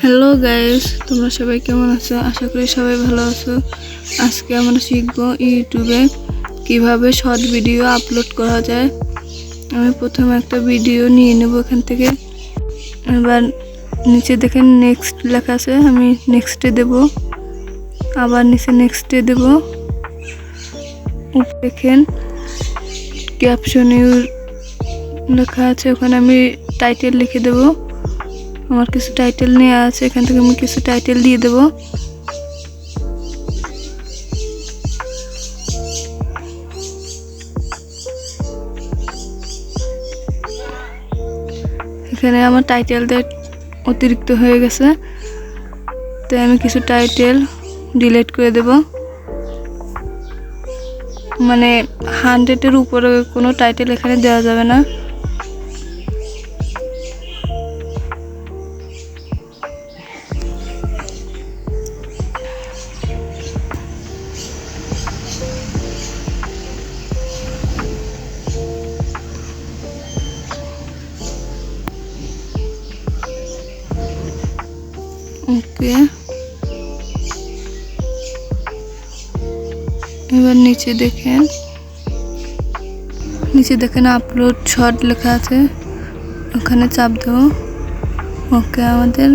Hello guys, তোমরা সবাই কেমন আছো? আশা করি সবাই ভালো আছো। আজকে আমরা শিখবো ইউটিউবে কিভাবে শর্ট ভিডিও আপলোড করা যায়। আমি প্রথমে একটা ভিডিও নিয়ে নেব এখান থেকে। এবার নিচে দেখেন নেক্সট লেখা আছে, আমি নেক্সটে দেব। আবার নিচে নেক্সটে দেব। উপরে দেখেন ক্যাপশন লেখা আছে, ওখানে আমি টাইটেল লিখে দেব। আমার কিছু টাইটেল নেওয়া আছে, এখান থেকে আমি কিছু টাইটেল দিয়ে দেব। এখানে আমার টাইটেলটা অতিরিক্ত হয়ে গেছে, তাই আমি কিছু টাইটেল ডিলিট করে দেব। মানে 100-এর উপরে কোনো টাইটেল এখানে দেওয়া যাবে না। ওকে, এবার নিচে দেখেন আপলোড শর্ট লেখা আছে, ওখানে চাপ দেবো। ওকে, আমাদের